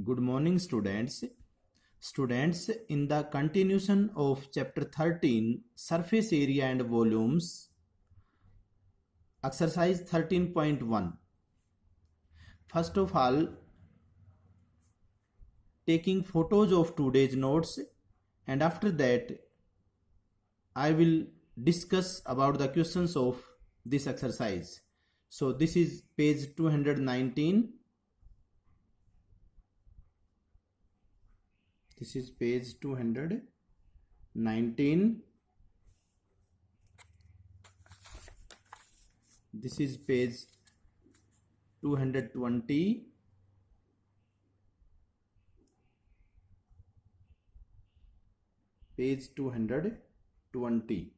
Good morning, students. Students, in the continuation of chapter 13, surface area and volumes, exercise 13.1. First of all, taking photos of today's notes, and after that, I will discuss about the questions of this exercise. So this is page 219. This is page 219. This is page 220. Page 220.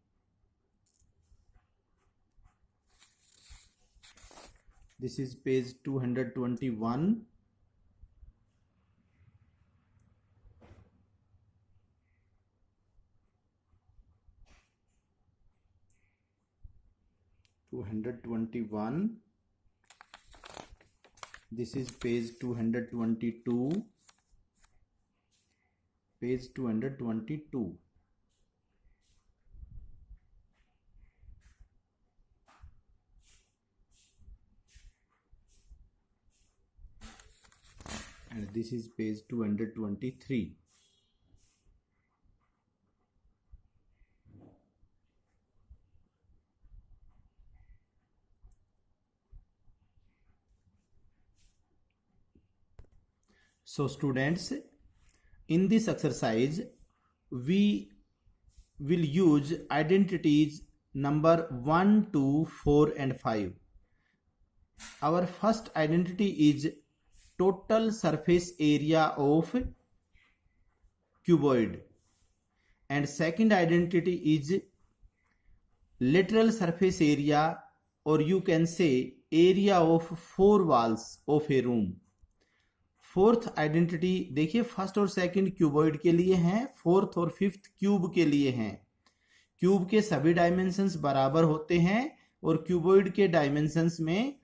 This is page 221. This is page 222. Page 222. And this is page 223. So students, in this exercise, we will use identities number 1, 2, 4 and 5. Our first identity is total surface area of cuboid, and second identity is lateral surface area, or you can say area of 4 walls of a room. Fourth identity देखिए, first और second cuboid के लिए हैं, fourth और fifth cube के लिए हैं. Cube के सभी डायमेंशंस बराबर होते हैं और क्यूबॉइड के डायमेंशंस में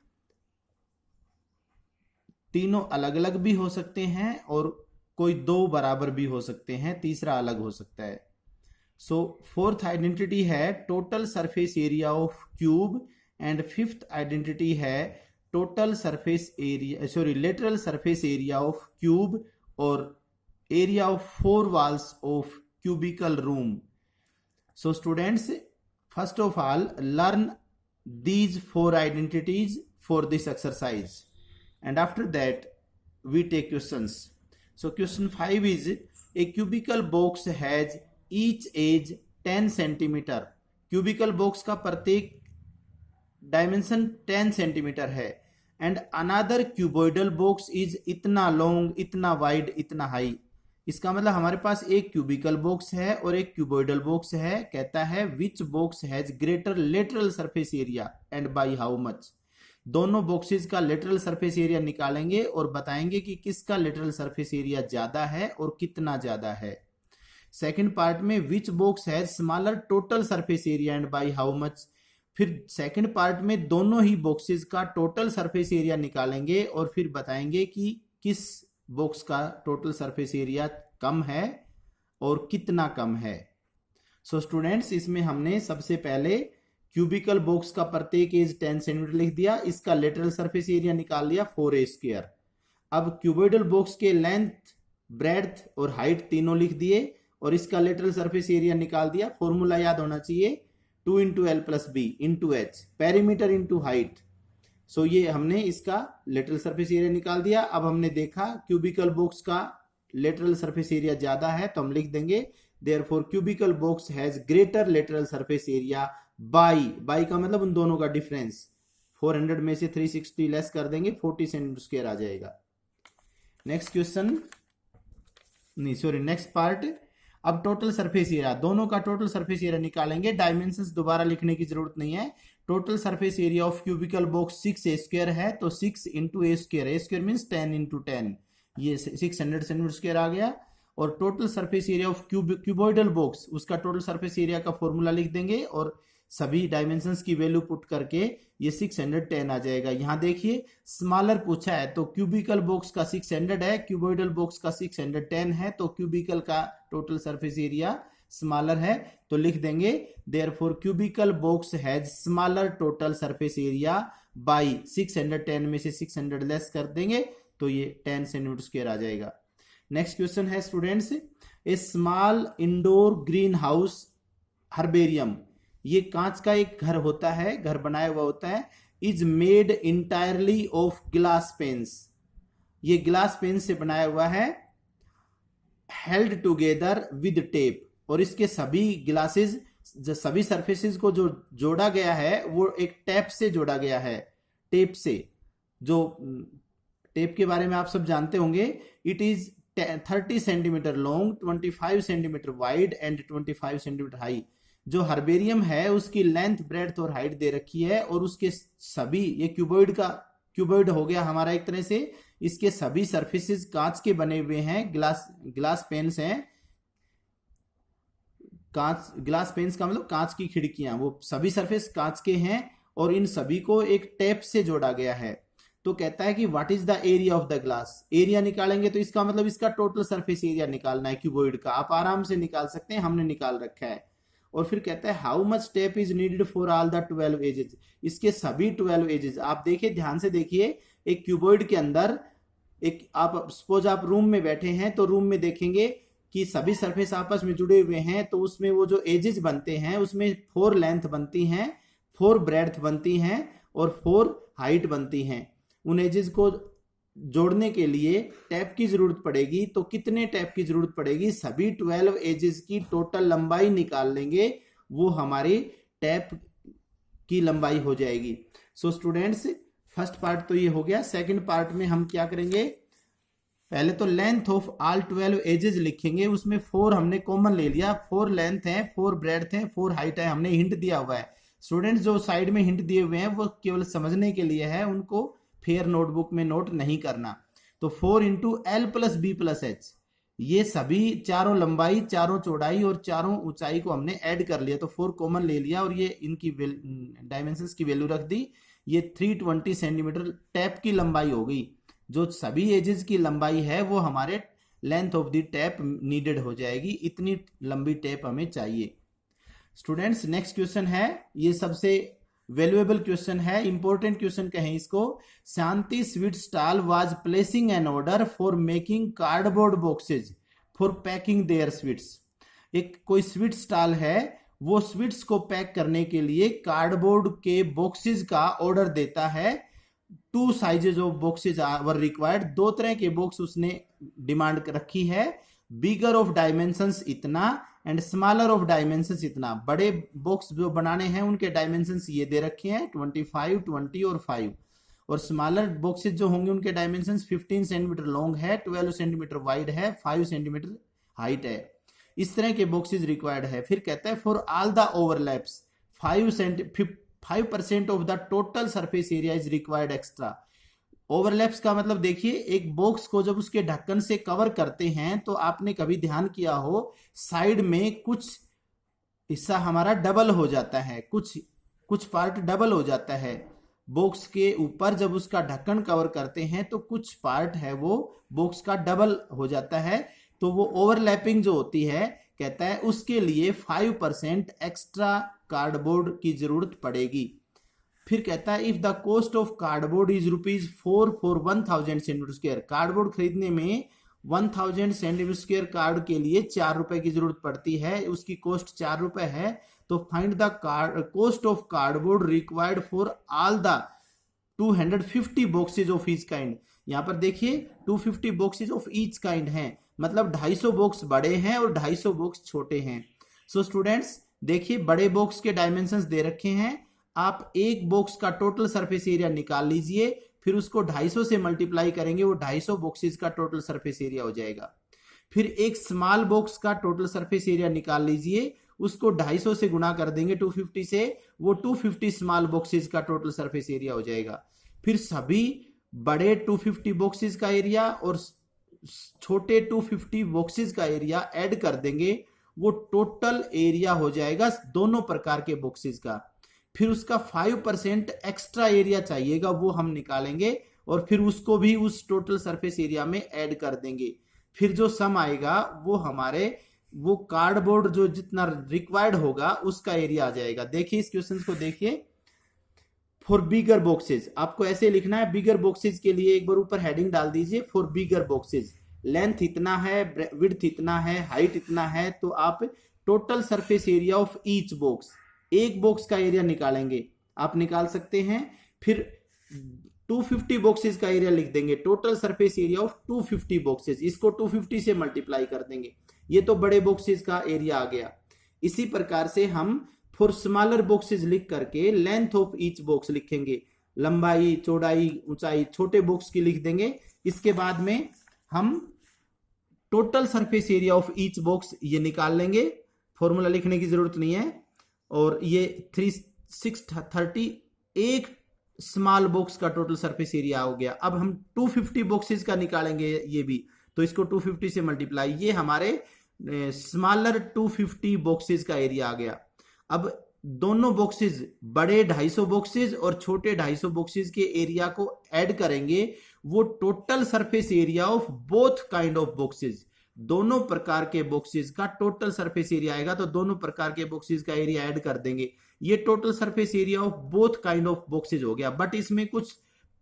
तीनों अलग अलग भी हो सकते हैं और कोई दो बराबर भी हो सकते हैं, तीसरा अलग हो सकता है. सो फोर्थ आइडेंटिटी है total surface area of cube and fifth identity है total surface area, lateral surface area of cube और area of 4 walls of cubical room. So students, first of all learn these 4 identities for this exercise, and after that we take questions. So question 5 is a cubical box has each edge 10 centimeter. cubical box का प्रत्येक dimension 10 centimetre है. And another cuboidal box is इतना long, इतना wide, इतना high. इसका मतलब हमारे पास एक क्यूबिकल बॉक्स है और एक क्यूबॉइडल बॉक्स है. कहता है which box has greater lateral surface area and by how much. दोनों बॉक्सेस का लेटरल सरफेस एरिया निकालेंगे और बताएंगे कि किसका लेटरल सरफेस एरिया ज्यादा है और कितना ज्यादा है. सेकेंड पार्ट में which box has smaller total surface area and by how much. फिर सेकंड पार्ट में दोनों ही बॉक्सेस का टोटल सरफेस एरिया निकालेंगे और फिर बताएंगे कि किस बॉक्स का टोटल सरफेस एरिया कम है और कितना कम है. सो स्टूडेंट्स, इसमें हमने सबसे पहले क्यूबिकल बॉक्स का प्रत्येक एज 10 सेंटीमीटर लिख दिया, इसका लेटरल सरफेस एरिया निकाल लिया 4a². अब क्यूबॉइडल बॉक्स के लेंथ, ब्रेड्थ और हाइट तीनों लिख दिए और इसका लेटरल सरफेस एरिया निकाल दिया. फॉर्मूला याद होना चाहिए, 2 into L plus B into H, perimeter into height. So ये हमने इसका लेटरल सरफेस एरिया निकाल दिया. अब हमने देखा क्यूबिकल बॉक्स का लेटरल सरफेस एरिया ज्यादा है तो हम लिख देंगे therefore cubical box has greater lateral surface area by का मतलब उन दोनों का डिफरेंस. 400 में से 360 लेस कर देंगे, 40 सेंटीमीटर आ जाएगा. Next question, next part. अब टोटल सरफेस एरिया, दोनों का टोटल सरफेस एरिया निकालेंगे. डायमेंशंस दोबारा लिखने की जरूरत नहीं है. Total surface area of cubical box 6a² है तो 6 into a², a² means 10 into 10, ये 600 सेंटीमीटर आ गया. और total surface area of cuboidal box, उसका टोटल सरफेस एरिया का फॉर्मूला लिख देंगे और सभी डायमेंशंस की वैल्यू पुट करके ये 610 आ जाएगा। यहाँ देखिए स्मॉलर पूछा है तो क्यूबिकल बॉक्स का 600 है, क्यूबॉइडल बॉक्स का 610 है, तो क्यूबिकल का टोटल सरफेस एरिया स्मॉलर है, तो लिख देंगे therefore cubical box has smaller total surface area by 610 में से 600 लेस कर देंगे तो ये 10 सेंटीमीटर स्क्वायर आ जाएगा। नेक्स्ट क्वेश्चन है students, a small indoor greenhouse herbarium, ये कांच का एक घर होता है, घर बनाया हुआ होता है, is made entirely of glass panes, ये ग्लास पेन से बनाया हुआ है, हेल्ड टुगेदर विद टेप, और इसके सभी ग्लासेस सभी सरफेसेस को जो जोड़ा गया है वो एक टेप से जोड़ा गया है, टेप से, जो टेप के बारे में आप सब जानते होंगे। It is 30 centimetre long, 25 centimetre wide and 25 centimetre high. जो हर्बेरियम है उसकी लेंथ, ब्रेड्थ और हाइट दे रखी है, और उसके सभी, ये क्यूबॉइड हो गया हमारा एक तरह से, इसके सभी सरफेसेस कांच के बने हुए हैं, ग्लास पेन्स हैं, ग्लास पेन्स का मतलब कांच की खिड़कियां, वो सभी सरफेस कांच के हैं और इन सभी को एक टेप से जोड़ा गया है। तो कहता है कि what is the area of the glass, area निकालेंगे तो इसका मतलब इसका टोटल सरफेस एरिया निकालना है क्यूबॉइड का, आप आराम से निकाल सकते हैं, हमने निकाल रखा है। और फिर कहता है how much tape is needed for all the 12 edges, इसके सभी 12 एजेस, आप देखिए ध्यान से देखिए, एक क्यूबॉइड के अंदर एक, आप सपोज आप रूम में बैठे हैं तो रूम में देखेंगे कि सभी सरफेस आपस में जुड़े हुए हैं, तो उसमें वो जो एजेस बनते हैं उसमें 4 लेंथ बनती हैं, 4 ब्रेड्थ बनती हैं और 4 हाइट बनती हैं। उन एजेस को जोड़ने के लिए टैप की जरूरत पड़ेगी, तो कितने टैप की जरूरत पड़ेगी, सभी 12 एजेस की टोटल लंबाई निकाल लेंगे, वो हमारी टैप की लंबाई हो जाएगी। सो स्टूडेंट्स फर्स्ट पार्ट तो ये हो गया। सेकंड पार्ट में हम क्या करेंगे, पहले तो लेंथ ऑफ ऑल 12 एजेस लिखेंगे, उसमें 4 हमने कॉमन ले लिया, 4 लेंथ है, 4 ब्रेड्थ है, 4 हाइट है, हमने हिंट दिया हुआ है। स्टूडेंट्स जो साइड में हिंट दिए हुए हैं वो केवल समझने के लिए है, उनको फेयर नोटबुक में नोट नहीं करना। तो 4 into L plus B plus H, ये सभी चारों लंबाई, चारों चौड़ाई और चारों ऊंचाई को हमने ऐड कर लिया, तो 4 कॉमन ले लिया और ये इनकी डायमेंशंस की वैल्यू रख दी, ये 320 सेंटीमीटर टैप की लंबाई हो गई। जो सभी एजेस की लंबाई है वो हमारे length of the tap needed हो जाएगी, इतनी लंबी टैप हमें चाहिए। स्टूडेंट्स नेक्स्ट क्वेश्चन है, ये सबसे वैल्यूएबल क्वेश्चन है, इंपॉर्टेंट क्वेश्चन कहें इसको। Shanti sweet stall was placing an order for making cardboard boxes for packing their sweets. एक कोई स्वीट स्टॉल है, वो स्वीट्स को पैक करने के लिए कार्डबोर्ड के बॉक्सेज का ऑर्डर देता है। 2 sizes of boxes were required, 2 तरह के बॉक्स उसने डिमांड रखी है, बिगर ऑफ डायमेंशंस इतना एंड स्मॉलर ऑफ डायमेंशंस इतना। बड़े बॉक्स जो बनाने हैं उनके डायमेंशंस ये दे रखे हैं 25, 20 और 5, और स्मॉलर बॉक्सेज जो होंगे उनके डायमेंशंस 15 सेंटीमीटर लॉन्ग है, 12 सेंटीमीटर वाइड है, 5 सेंटीमीटर हाइट है। इस तरह के बॉक्सेज रिक्वायर्ड है। फिर कहता है for all the overlaps 5% of the total surface area is required extra. Overlaps का मतलब देखिए, एक बॉक्स को जब उसके ढक्कन से कवर करते हैं तो आपने कभी ध्यान किया हो साइड में कुछ हिस्सा हमारा डबल हो जाता है, कुछ पार्ट डबल हो जाता है। बॉक्स के ऊपर जब उसका ढक्कन कवर करते हैं तो कुछ पार्ट है वो बॉक्स का डबल हो जाता है, तो वो ओवरलैपिंग जो होती है, कहता है उसके लिए 5% एक्स्ट्रा कार्डबोर्ड की जरूरत पड़ेगी। फिर कहता है if the cost of cardboard is ₹4 for 1000 centimetre square, cardboard खरीदने में 1000 सेंटीमीटर स्क्वायर कार्ड के लिए ₹4 की जरूरत पड़ती है, उसकी कॉस्ट ₹4 है। तो find the cost of cardboard required for all the 250 boxes of each kind. यहाँ पर देखिए 250 बॉक्सेज ऑफ ईच काइंड हैं, मतलब 250 बॉक्स बड़े हैं और 250 बॉक्स छोटे हैं। सो स्टूडेंट्स देखिए, बड़े बॉक्स के डायमेंशंस दे रखे हैं, आप एक बॉक्स का टोटल सरफेस एरिया निकाल लीजिए, फिर उसको 250 से मल्टीप्लाई करेंगे, वो 250 बॉक्सेस का टोटल सरफेस एरिया हो जाएगा। फिर एक स्मॉल बॉक्स का टोटल सरफेस एरिया निकाल लीजिए, उसको 250 से गुणा कर देंगे 250 से, वो 250 स्मॉल बॉक्सेस का टोटल सरफेस एरिया हो जाएगा। फिर सभी बड़े 250 बॉक्सेस का एरिया और छोटे 250 बॉक्सेस का एरिया ऐड कर देंगे, वो टोटल एरिया हो जाएगा दोनों प्रकार के बॉक्सेस का। फिर उसका 5% एक्स्ट्रा एरिया चाहिएगा, वो हम निकालेंगे और फिर उसको भी उस टोटल सरफेस एरिया में ऐड कर देंगे। फिर जो सम आएगा वो हमारे वो कार्डबोर्ड जो जितना रिक्वायर्ड होगा उसका एरिया आ जाएगा। देखिए इस क्वेश्चन को देखिए, फॉर बिगर बॉक्सेस आपको ऐसे लिखना है। बिगर बॉक्सेस के लिए एक बार ऊपर हेडिंग डाल दीजिए, फॉर बिगर बॉक्सेस लेंथ इतना है, विड्थ इतना है, हाइट इतना है, तो आप total surface area of each box, एक बॉक्स का एरिया निकालेंगे, आप निकाल सकते हैं। फिर 250 बॉक्सेस का एरिया लिख देंगे, total surface area of 250 boxes, इसको 250 से मल्टीप्लाई कर देंगे, ये तो बड़े बॉक्सेस का एरिया आ गया। इसी प्रकार से हम फॉर स्मॉलर बॉक्सेस लिख करके लेंथ ऑफ ईच बॉक्स लिखेंगे, लंबाई चौड़ाई ऊंचाई छोटे बॉक्स की लिख देंगे। इसके बाद में हम total surface area of each box ये निकाल लेंगे, फॉर्मूला लिखने की जरूरत नहीं है। और ये 630 एक स्मॉल बॉक्स का टोटल सरफेस एरिया हो गया। अब हम 250 बॉक्सेस का निकालेंगे ये भी, तो इसको 250 से मल्टीप्लाई, ये हमारे स्मॉलर 250 बॉक्सेस का एरिया आ गया। अब दोनों बॉक्सेस बड़े 250 बॉक्सेस और छोटे 250 बॉक्सेस के एरिया को ऐड करेंगे, वो total surface area of both kind of boxes, दोनों प्रकार के बॉक्सेस का टोटल सरफेस एरिया आएगा। तो दोनों प्रकार के बॉक्सेस का एरिया ऐड कर देंगे, ये total surface area of both kind of boxes हो गया। बट इसमें कुछ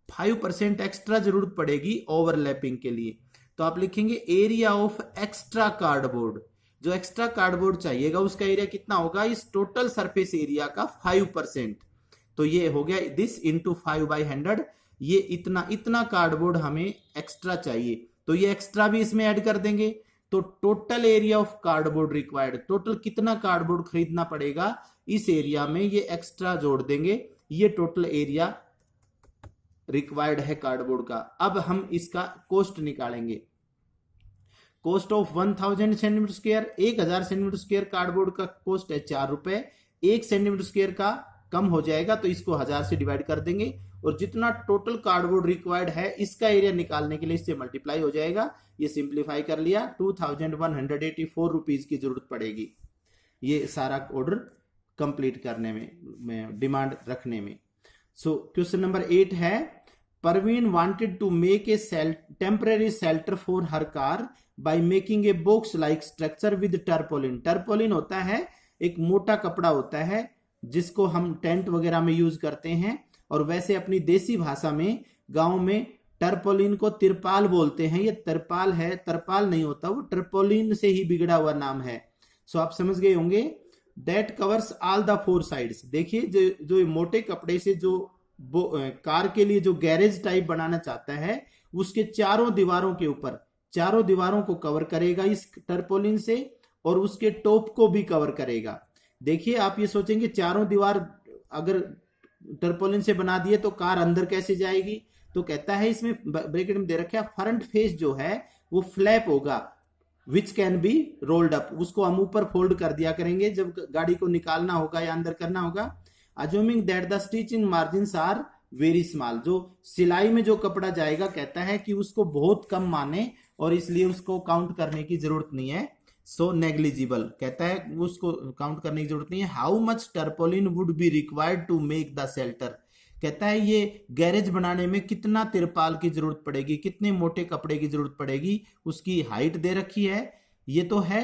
5% एक्स्ट्रा जरूरत पड़ेगी ओवरलैपिंग के लिए, तो आप लिखेंगे एरिया ऑफ एक्स्ट्रा कार्डबोर्ड। जो एक्स्ट्रा कार्डबोर्ड चाहिएगा उसका एरिया कितना होगा, इस टोटल सरफेस एरिया का 5%। तो ये हो गया दिस इंटू 5/100, ये इतना कार्डबोर्ड हमें एक्स्ट्रा चाहिए, तो ये एक्स्ट्रा भी इसमें ऐड कर देंगे। तो total area of cardboard required, total कितना कार्डबोर्ड खरीदना पड़ेगा इस एरिया में, ये एक्स्ट्रा जोड़ देंगे, ये टोटल एरिया रिक्वायर्ड है कार्डबोर्ड का। अब हम इसका कॉस्ट निकालेंगे, cost of 1000 centimetre square, 1000 centimetre square cardboard का कॉस्ट है 4 रुपए, 1 सेंटीमीटर स्क्वायर का कम हो जाएगा तो इसको 1000 से डिवाइड कर देंगे, और जितना टोटल कार्डबोर्ड रिक्वायर्ड है इसका एरिया निकालने के लिए इससे मल्टीप्लाई हो जाएगा। ये सिंप्लीफाई कर लिया, 2184 रुपीज की जरूरत पड़ेगी ये सारा ऑर्डर कंप्लीट करने में डिमांड रखने में। सो क्वेश्चन नंबर 8 है, Parveen wanted to make a temporary shelter for her car by making a box like structure with tarpaulin. Tarpaulin होता है एक मोटा कपड़ा होता है जिसको हम टेंट वगैरह में यूज करते हैं, और वैसे अपनी देसी भाषा में गांव में टर्पोलिन को तिरपाल बोलते हैं। ये तिरपाल है, तरपाल नहीं होता, वो टर्पोलिन से ही बिगड़ा हुआ नाम है। सो आप समझ गए होंगे। That covers all the 4 sides. देखिए जो मोटे कपड़े से जो कार के लिए जो गैरेज टाइप बनाना चाहता है उसके चारों दीवारों के ऊपर, चारों दीवारों को कवर करेगा इस टर्पोलिन से, और उसके टॉप को भी कवर करेगा। देखिए आप ये सोचेंगे चारों दीवार अगर टर्पोलिन से बना दिए तो कार अंदर कैसे जाएगी, तो कहता है इसमें ब्रैकेट में दे रखा है फ्रंट फेस जो है वो फ्लैप होगा which can be rolled up, उसको हम ऊपर फोल्ड कर दिया करेंगे जब गाड़ी को निकालना होगा या अंदर करना होगा। Assuming that the stitching margins are very small, जो सिलाई में जो कपड़ा जाएगा कहता है कि उसको बहुत कम माने और इसलिए उसको काउंट करने की जरूरत नहीं है। सो नेग्लिजिबल कहता है उसको काउंट करने की जरूरत नहीं है। How much tarpaulin would be required to make the shelter, कहता है ये गैरेज बनाने में कितना तिरपाल की जरूरत पड़ेगी, कितने मोटे कपड़े की जरूरत पड़ेगी, उसकी हाइट दे रखी है। ये तो है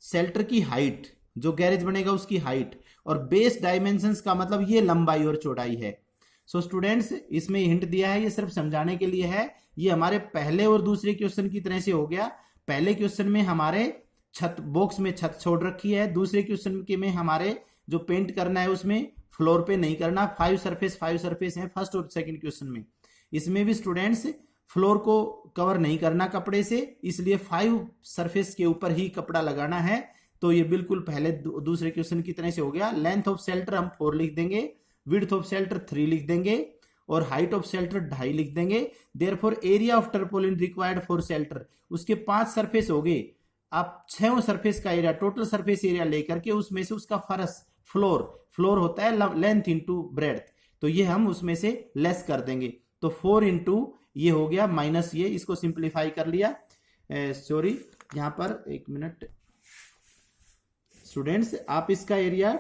शेल्टर की हाइट, जो गैरेज बनेगा उसकी हाइट, और बेस डायमेंशंस का मतलब ये लंबाई और चौड़ाई है। सो स्टूडेंट्स इसमें हिंट दिया है, ये सिर्फ समझाने के लिए है। ये हमारे पहले और दूसरे क्वेश्चन की तरह से हो गया। पहले क्वेश्चन में हमारे छत बॉक्स में छत छोड़ रखी है, दूसरे क्वेश्चन के में हमारे जो पेंट करना है उसमें फ्लोर पे नहीं करना, 5 सरफेस है फर्स्ट और सेकंड क्वेश्चन में। इसमें भी स्टूडेंट्स फ्लोर को कवर नहीं करना कपड़े से, इसलिए 5 सरफेस के ऊपर ही कपड़ा लगाना है। तो ये बिल्कुल पहले दूसरे क्वेश्चन की तरह से हो गया। लेंथ ऑफ शेल्टर हम 4 लिख देंगे, विड्थ ऑफ शेल्टर 3 लिख देंगे, और हाइट ऑफ शेल्टर 2.5 लिख देंगे। Therefore area of tarpaulin required for shelter, उसके 5 सरफेस हो गए। आप 6 सरफेस का एरिया, टोटल सरफेस एरिया लेकर के उसमें से उसका फर्श फ्लोर होता है लेंथ इंटू ब्रेड्थ, तो ये हम उसमें से लेस कर देंगे। तो 4 इंटू ये हो गया माइनस ये, इसको सिंप्लीफाई कर लिया। सॉरी यहाँ पर एक मिनट, स्टूडेंट्स आप इसका एरिया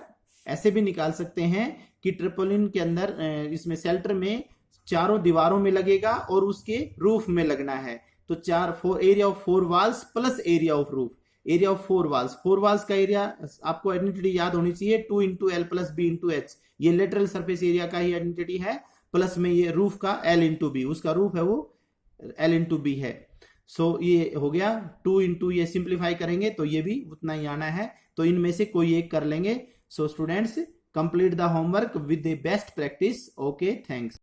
ऐसे भी निकाल सकते हैं कि ट्रिपोलिन के अंदर इसमें शेल्टर में चारों दीवारों में लगेगा और उसके रूफ में लगना है, तो area of 4 walls plus area of roof, area of 4 walls का एरिया आपको आइडेंटिटी याद होनी चाहिए 2 into L plus B into H, ये लेटरल सरफेस एरिया का ही आइडेंटिटी है, प्लस में ये रूफ का एल इंटू बी, उसका रूफ है वो एल इंटू बी है। सो ये हो गया 2 इंटू, ये सिंप्लीफाई करेंगे तो ये भी उतना ही आना है, तो इनमें से कोई एक कर लेंगे। So students complete the homework with the best practice. Okay, thanks.